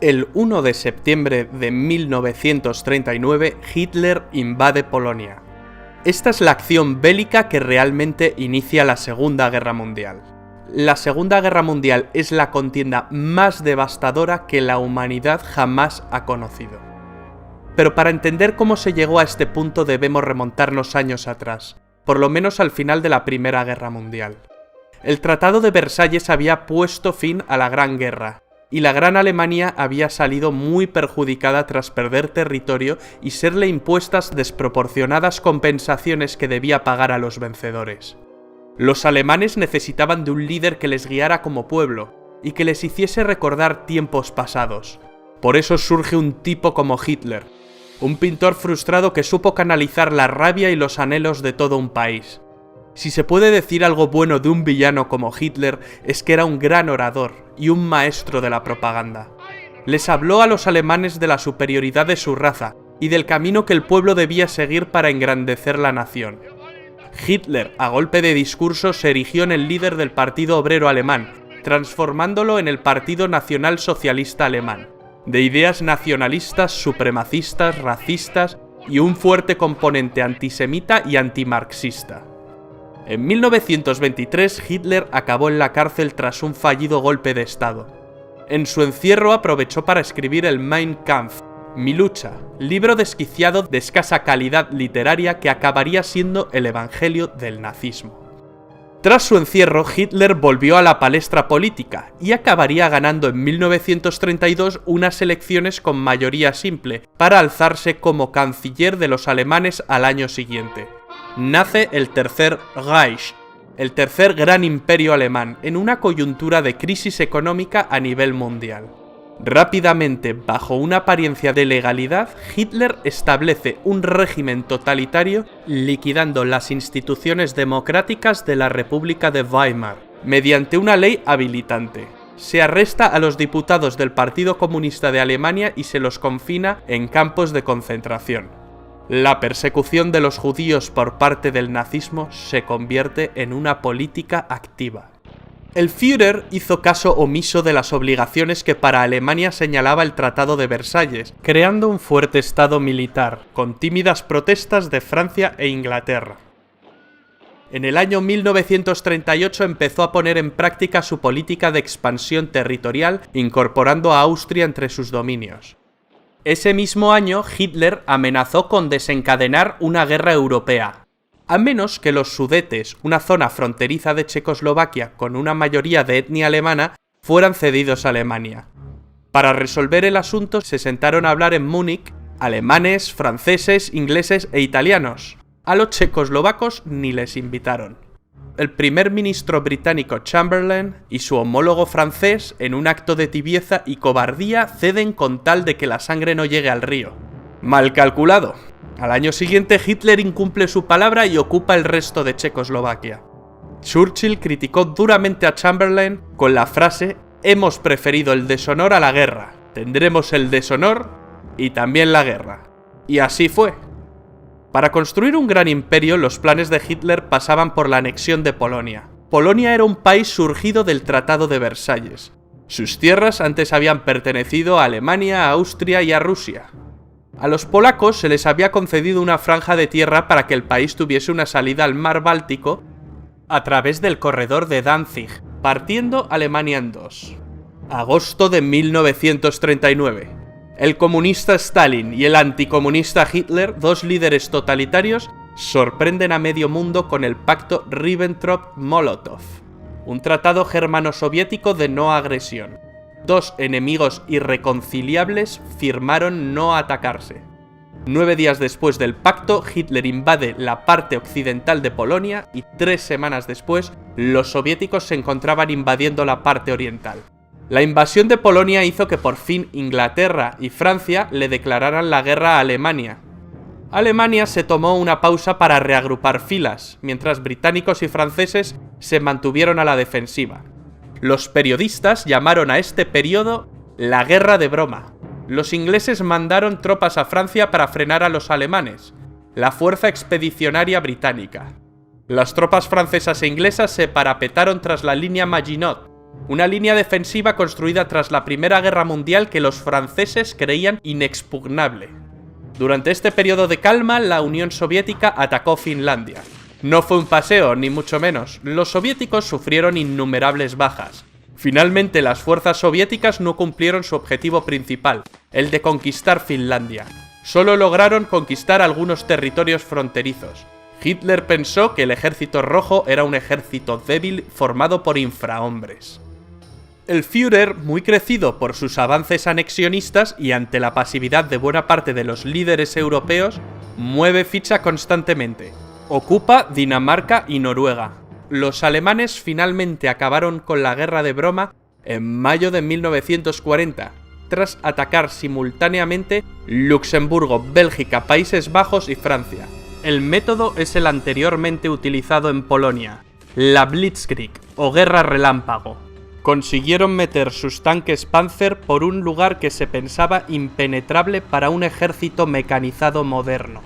El 1 de septiembre de 1939, Hitler invade Polonia. Esta es la acción bélica que realmente inicia la Segunda Guerra Mundial. La Segunda Guerra Mundial es la contienda más devastadora que la humanidad jamás ha conocido. Pero para entender cómo se llegó a este punto debemos remontarnos años atrás, por lo menos al final de la Primera Guerra Mundial. El Tratado de Versalles había puesto fin a la Gran Guerra, y la Gran Alemania había salido muy perjudicada tras perder territorio y serle impuestas desproporcionadas compensaciones que debía pagar a los vencedores. Los alemanes necesitaban de un líder que les guiara como pueblo y que les hiciese recordar tiempos pasados. Por eso surge un tipo como Hitler, un pintor frustrado que supo canalizar la rabia y los anhelos de todo un país. Si se puede decir algo bueno de un villano como Hitler, es que era un gran orador y un maestro de la propaganda. Les habló a los alemanes de la superioridad de su raza y del camino que el pueblo debía seguir para engrandecer la nación. Hitler, a golpe de discurso, se erigió en el líder del Partido Obrero Alemán, transformándolo en el Partido Nacional Socialista Alemán, de ideas nacionalistas, supremacistas, racistas y un fuerte componente antisemita y antimarxista. En 1923, Hitler acabó en la cárcel tras un fallido golpe de Estado. En su encierro aprovechó para escribir el Mein Kampf, Mi lucha, libro desquiciado de escasa calidad literaria que acabaría siendo el evangelio del nazismo. Tras su encierro, Hitler volvió a la palestra política y acabaría ganando en 1932 unas elecciones con mayoría simple para alzarse como canciller de los alemanes al año siguiente. Nace el Tercer Reich, el tercer gran imperio alemán, en una coyuntura de crisis económica a nivel mundial. Rápidamente, bajo una apariencia de legalidad, Hitler establece un régimen totalitario liquidando las instituciones democráticas de la República de Weimar, mediante una ley habilitante. Se arresta a los diputados del Partido Comunista de Alemania y se los confina en campos de concentración. La persecución de los judíos por parte del nazismo se convierte en una política activa. El Führer hizo caso omiso de las obligaciones que para Alemania señalaba el Tratado de Versalles, creando un fuerte estado militar, con tímidas protestas de Francia e Inglaterra. En el año 1938 empezó a poner en práctica su política de expansión territorial, incorporando a Austria entre sus dominios. Ese mismo año, Hitler amenazó con desencadenar una guerra europea, a menos que los Sudetes, una zona fronteriza de Checoslovaquia con una mayoría de etnia alemana, fueran cedidos a Alemania. Para resolver el asunto se sentaron a hablar en Múnich alemanes, franceses, ingleses e italianos. A los checoslovacos ni les invitaron. El primer ministro británico Chamberlain y su homólogo francés, en un acto de tibieza y cobardía, ceden con tal de que la sangre no llegue al río. Mal calculado. Al año siguiente Hitler incumple su palabra y ocupa el resto de Checoslovaquia. Churchill criticó duramente a Chamberlain con la frase «Hemos preferido el deshonor a la guerra, tendremos el deshonor y también la guerra». Y así fue. Para construir un gran imperio, los planes de Hitler pasaban por la anexión de Polonia. Polonia era un país surgido del Tratado de Versalles. Sus tierras antes habían pertenecido a Alemania, a Austria y a Rusia. A los polacos se les había concedido una franja de tierra para que el país tuviese una salida al mar Báltico a través del corredor de Danzig, partiendo Alemania en dos. Agosto de 1939. El comunista Stalin y el anticomunista Hitler, dos líderes totalitarios, sorprenden a medio mundo con el pacto Ribbentrop-Molotov, un tratado germano-soviético de no agresión. Dos enemigos irreconciliables firmaron no atacarse. 9 días después del pacto, Hitler invade la parte occidental de Polonia y 3 semanas después, los soviéticos se encontraban invadiendo la parte oriental. La invasión de Polonia hizo que por fin Inglaterra y Francia le declararan la guerra a Alemania. Alemania se tomó una pausa para reagrupar filas, mientras británicos y franceses se mantuvieron a la defensiva. Los periodistas llamaron a este periodo la Guerra de Broma. Los ingleses mandaron tropas a Francia para frenar a los alemanes, la Fuerza Expedicionaria Británica. Las tropas francesas e inglesas se parapetaron tras la línea Maginot, una línea defensiva construida tras la Primera Guerra Mundial que los franceses creían inexpugnable. Durante este periodo de calma, la Unión Soviética atacó Finlandia. No fue un paseo, ni mucho menos. Los soviéticos sufrieron innumerables bajas. Finalmente, las fuerzas soviéticas no cumplieron su objetivo principal, el de conquistar Finlandia. Solo lograron conquistar algunos territorios fronterizos. Hitler pensó que el Ejército Rojo era un ejército débil formado por infrahombres. El Führer, muy crecido por sus avances anexionistas y ante la pasividad de buena parte de los líderes europeos, mueve ficha constantemente. Ocupa Dinamarca y Noruega. Los alemanes finalmente acabaron con la guerra de broma en mayo de 1940, tras atacar simultáneamente Luxemburgo, Bélgica, Países Bajos y Francia. El método es el anteriormente utilizado en Polonia, la Blitzkrieg o Guerra Relámpago. Consiguieron meter sus tanques Panzer por un lugar que se pensaba impenetrable para un ejército mecanizado moderno.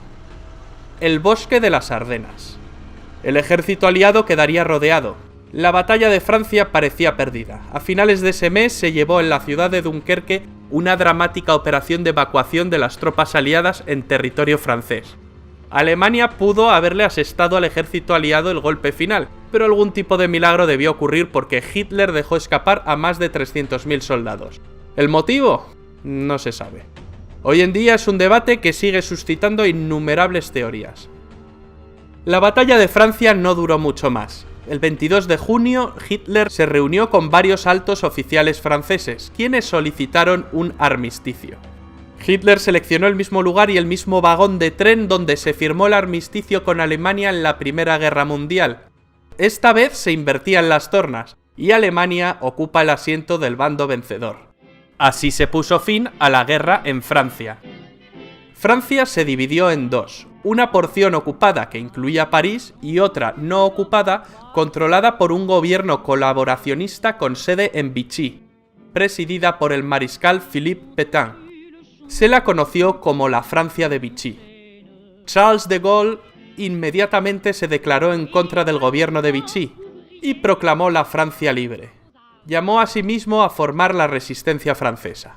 El bosque de las Ardenas. El ejército aliado quedaría rodeado. La batalla de Francia parecía perdida. A finales de ese mes se llevó en la ciudad de Dunkerque una dramática operación de evacuación de las tropas aliadas en territorio francés. Alemania pudo haberle asestado al ejército aliado el golpe final, pero algún tipo de milagro debió ocurrir porque Hitler dejó escapar a más de 300.000 soldados. ¿El motivo? No se sabe. Hoy en día es un debate que sigue suscitando innumerables teorías. La batalla de Francia no duró mucho más. El 22 de junio, Hitler se reunió con varios altos oficiales franceses, quienes solicitaron un armisticio. Hitler seleccionó el mismo lugar y el mismo vagón de tren donde se firmó el armisticio con Alemania en la Primera Guerra Mundial. Esta vez se invertían las tornas, y Alemania ocupa el asiento del bando vencedor. Así se puso fin a la guerra en Francia. Francia se dividió en dos, una porción ocupada que incluía París y otra no ocupada controlada por un gobierno colaboracionista con sede en Vichy, presidida por el mariscal Philippe Pétain. Se la conoció como la Francia de Vichy. Charles de Gaulle inmediatamente se declaró en contra del gobierno de Vichy y proclamó la Francia libre. Llamó asimismo a formar la resistencia francesa.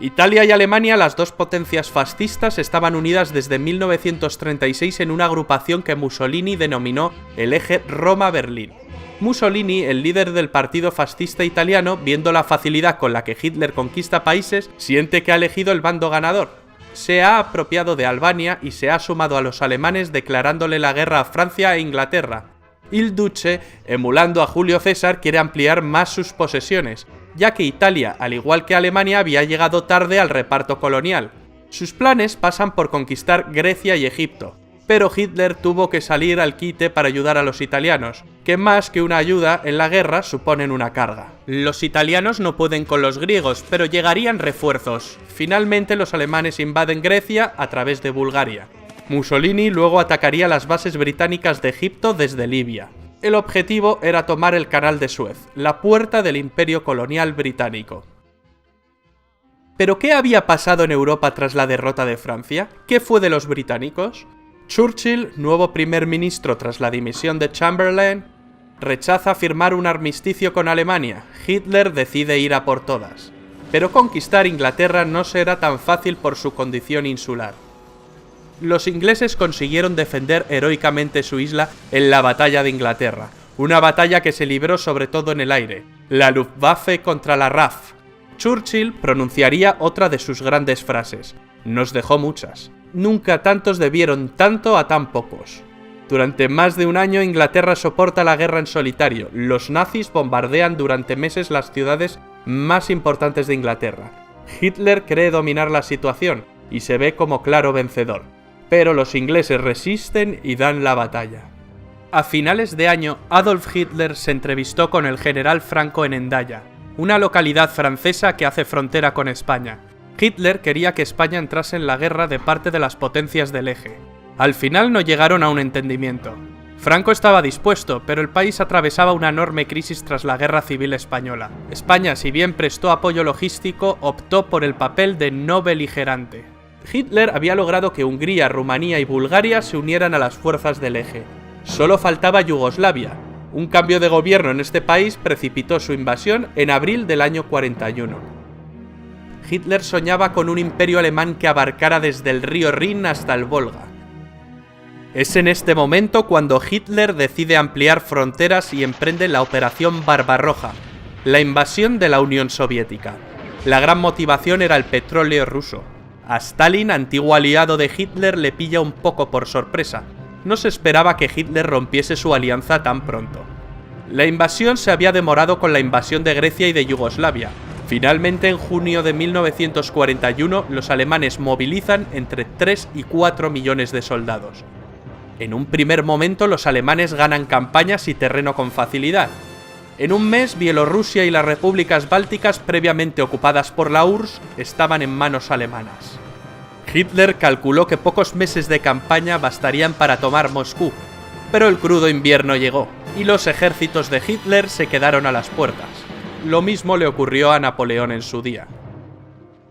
Italia y Alemania, las dos potencias fascistas, estaban unidas desde 1936 en una agrupación que Mussolini denominó el eje Roma-Berlín. Mussolini, el líder del partido fascista italiano, viendo la facilidad con la que Hitler conquista países, siente que ha elegido el bando ganador. Se ha apropiado de Albania y se ha sumado a los alemanes declarándole la guerra a Francia e Inglaterra. Il Duce, emulando a Julio César, quiere ampliar más sus posesiones, ya que Italia, al igual que Alemania, había llegado tarde al reparto colonial. Sus planes pasan por conquistar Grecia y Egipto, pero Hitler tuvo que salir al quite para ayudar a los italianos, que más que una ayuda en la guerra suponen una carga. Los italianos no pueden con los griegos, pero llegarían refuerzos. Finalmente los alemanes invaden Grecia a través de Bulgaria. Mussolini luego atacaría las bases británicas de Egipto desde Libia. El objetivo era tomar el Canal de Suez, la puerta del imperio colonial británico. ¿Pero qué había pasado en Europa tras la derrota de Francia? ¿Qué fue de los británicos? Churchill, nuevo primer ministro tras la dimisión de Chamberlain, rechaza firmar un armisticio con Alemania. Hitler decide ir a por todas. Pero conquistar Inglaterra no será tan fácil por su condición insular. Los ingleses consiguieron defender heroicamente su isla en la batalla de Inglaterra, una batalla que se libró sobre todo en el aire, la Luftwaffe contra la RAF. Churchill pronunciaría otra de sus grandes frases: "Nos dejó muchas. Nunca tantos debieron tanto a tan pocos". Durante más de un año Inglaterra soporta la guerra en solitario. Los nazis bombardean durante meses las ciudades más importantes de Inglaterra. Hitler cree dominar la situación y se ve como claro vencedor, pero los ingleses resisten y dan la batalla. A finales de año, Adolf Hitler se entrevistó con el general Franco en Hendaya, una localidad francesa que hace frontera con España. Hitler quería que España entrase en la guerra de parte de las potencias del eje. Al final no llegaron a un entendimiento. Franco estaba dispuesto, pero el país atravesaba una enorme crisis tras la Guerra Civil Española. España, si bien prestó apoyo logístico, optó por el papel de no beligerante. Hitler había logrado que Hungría, Rumanía y Bulgaria se unieran a las fuerzas del eje. Solo faltaba Yugoslavia, Un cambio de gobierno en este país precipitó su invasión en abril del año 41. Hitler soñaba con un imperio alemán que abarcara desde el río Rin hasta el Volga. Es en este momento cuando Hitler decide ampliar fronteras y emprende la Operación Barbarroja, la invasión de la Unión Soviética. La gran motivación era el petróleo ruso. A Stalin, antiguo aliado de Hitler, le pilla un poco por sorpresa. No se esperaba que Hitler rompiese su alianza tan pronto. La invasión se había demorado con la invasión de Grecia y de Yugoslavia. Finalmente, en junio de 1941, los alemanes movilizan entre 3 y 4 millones de soldados. En un primer momento, los alemanes ganan campañas y terreno con facilidad. En un mes, Bielorrusia y las repúblicas bálticas previamente ocupadas por la URSS estaban en manos alemanas. Hitler calculó que pocos meses de campaña bastarían para tomar Moscú, pero el crudo invierno llegó, y los ejércitos de Hitler se quedaron a las puertas. Lo mismo le ocurrió a Napoleón en su día.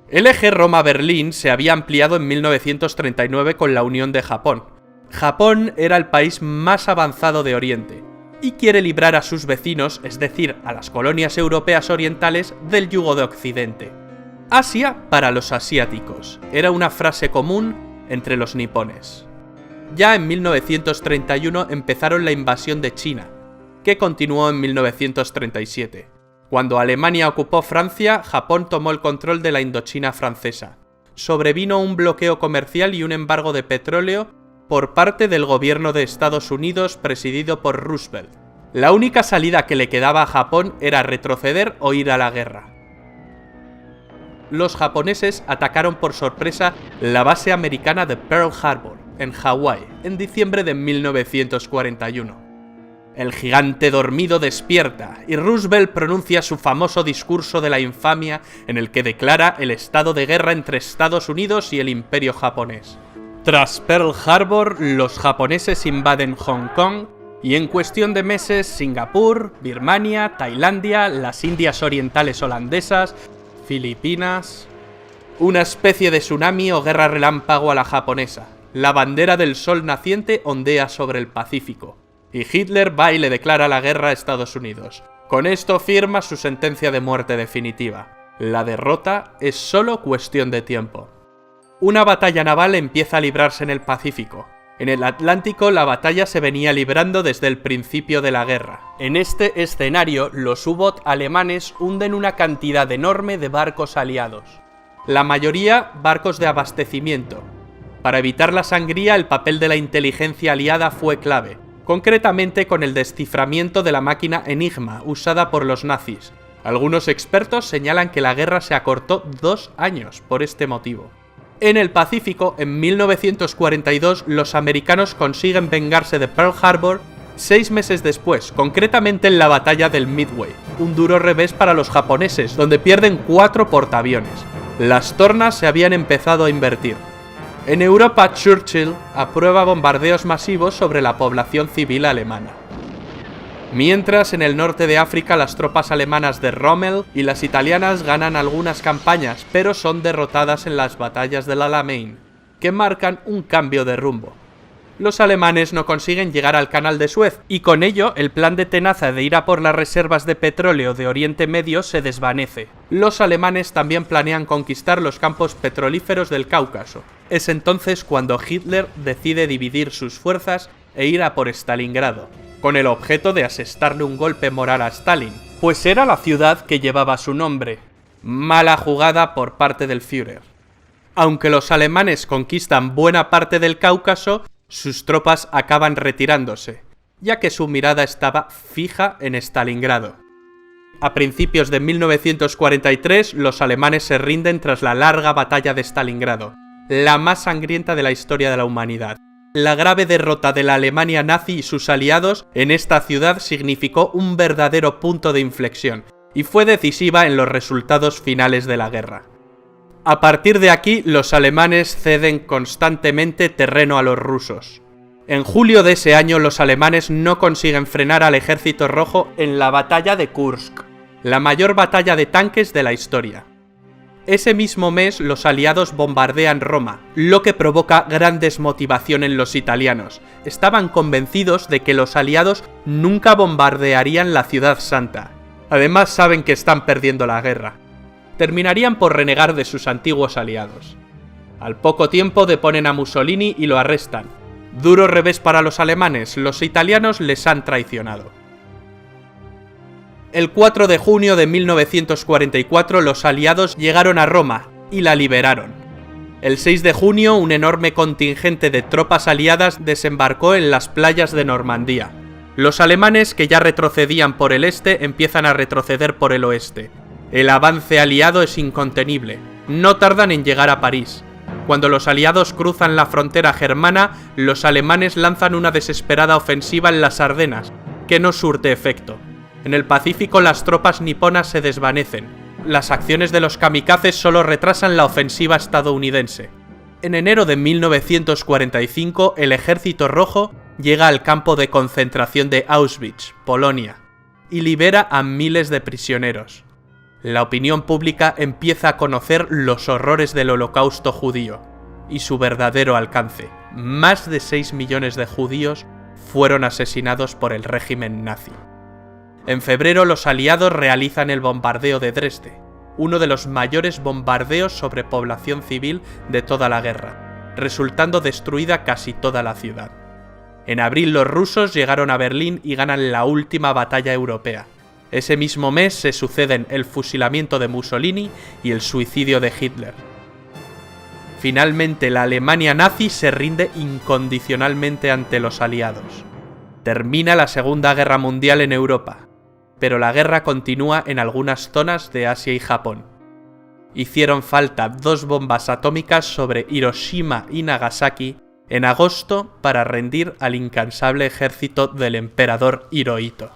El eje Roma-Berlín se había ampliado en 1939 con la unión de Japón. Japón era el país más avanzado de Oriente, y quiere librar a sus vecinos, es decir, a las colonias europeas orientales, del yugo de Occidente. Asia para los asiáticos, era una frase común entre los nipones. Ya en 1931 empezaron la invasión de China, que continuó en 1937. Cuando Alemania ocupó Francia, Japón tomó el control de la Indochina francesa. Sobrevino un bloqueo comercial y un embargo de petróleo por parte del gobierno de Estados Unidos presidido por Roosevelt. La única salida que le quedaba a Japón era retroceder o ir a la guerra. Los japoneses atacaron por sorpresa la base americana de Pearl Harbor, en Hawái, en diciembre de 1941. El gigante dormido despierta y Roosevelt pronuncia su famoso discurso de la infamia en el que declara el estado de guerra entre Estados Unidos y el Imperio japonés. Tras Pearl Harbor, los japoneses invaden Hong Kong y en cuestión de meses Singapur, Birmania, Tailandia, las Indias Orientales holandesas, Filipinas... Una especie de tsunami o guerra relámpago a la japonesa. La bandera del sol naciente ondea sobre el Pacífico. Y Hitler va y le declara la guerra a Estados Unidos. Con esto firma su sentencia de muerte definitiva. La derrota es solo cuestión de tiempo. Una batalla naval empieza a librarse en el Pacífico. En el Atlántico la batalla se venía librando desde el principio de la guerra. En este escenario, los U-Boot alemanes hunden una cantidad enorme de barcos aliados. La mayoría barcos de abastecimiento. Para evitar la sangría, el papel de la inteligencia aliada fue clave. Concretamente con el desciframiento de la máquina Enigma usada por los nazis. Algunos expertos señalan que la guerra se acortó 2 años por este motivo. En el Pacífico, en 1942, los americanos consiguen vengarse de Pearl Harbor 6 meses después, concretamente en la batalla del Midway, un duro revés para los japoneses, donde pierden 4 portaaviones. Las tornas se habían empezado a invertir. En Europa, Churchill aprueba bombardeos masivos sobre la población civil alemana. Mientras, en el norte de África, las tropas alemanas de Rommel y las italianas ganan algunas campañas, pero son derrotadas en las batallas del Alamein, que marcan un cambio de rumbo. Los alemanes no consiguen llegar al Canal de Suez, y con ello el plan de Tenaza de ir a por las reservas de petróleo de Oriente Medio se desvanece. Los alemanes también planean conquistar los campos petrolíferos del Cáucaso. Es entonces cuando Hitler decide dividir sus fuerzas e ir a por Stalingrado, con el objeto de asestarle un golpe moral a Stalin, pues era la ciudad que llevaba su nombre. Mala jugada por parte del Führer. Aunque los alemanes conquistan buena parte del Cáucaso, sus tropas acaban retirándose, ya que su mirada estaba fija en Stalingrado. A principios de 1943, los alemanes se rinden tras la larga batalla de Stalingrado, la más sangrienta de la historia de la humanidad. La grave derrota de la Alemania nazi y sus aliados en esta ciudad significó un verdadero punto de inflexión, y fue decisiva en los resultados finales de la guerra. A partir de aquí, los alemanes ceden constantemente terreno a los rusos. En julio de ese año, los alemanes no consiguen frenar al ejército rojo en la batalla de Kursk, la mayor batalla de tanques de la historia. Ese mismo mes los aliados bombardean Roma, lo que provoca gran desmotivación en los italianos. Estaban convencidos de que los aliados nunca bombardearían la ciudad santa. Además saben que están perdiendo la guerra. Terminarían por renegar de sus antiguos aliados. Al poco tiempo deponen a Mussolini y lo arrestan. Duro revés para los alemanes, los italianos les han traicionado. El 4 de junio de 1944 los aliados llegaron a Roma y la liberaron. El 6 de junio un enorme contingente de tropas aliadas desembarcó en las playas de Normandía. Los alemanes, que ya retrocedían por el este, empiezan a retroceder por el oeste. El avance aliado es incontenible. No tardan en llegar a París. Cuando los aliados cruzan la frontera germana, los alemanes lanzan una desesperada ofensiva en las Ardenas, que no surte efecto. En el Pacífico las tropas niponas se desvanecen. Las acciones de los kamikazes solo retrasan la ofensiva estadounidense. En enero de 1945, el Ejército Rojo llega al campo de concentración de Auschwitz, Polonia, y libera a miles de prisioneros. La opinión pública empieza a conocer los horrores del Holocausto judío y su verdadero alcance. Más de 6 millones de judíos fueron asesinados por el régimen nazi. En febrero los aliados realizan el bombardeo de Dresde, uno de los mayores bombardeos sobre población civil de toda la guerra, resultando destruida casi toda la ciudad. En abril los rusos llegaron a Berlín y ganan la última batalla europea. Ese mismo mes se suceden el fusilamiento de Mussolini y el suicidio de Hitler. Finalmente la Alemania nazi se rinde incondicionalmente ante los aliados. Termina la Segunda Guerra Mundial en Europa, pero la guerra continúa en algunas zonas de Asia y Japón. Hicieron falta 2 bombas atómicas sobre Hiroshima y Nagasaki en agosto para rendir al incansable ejército del emperador Hirohito.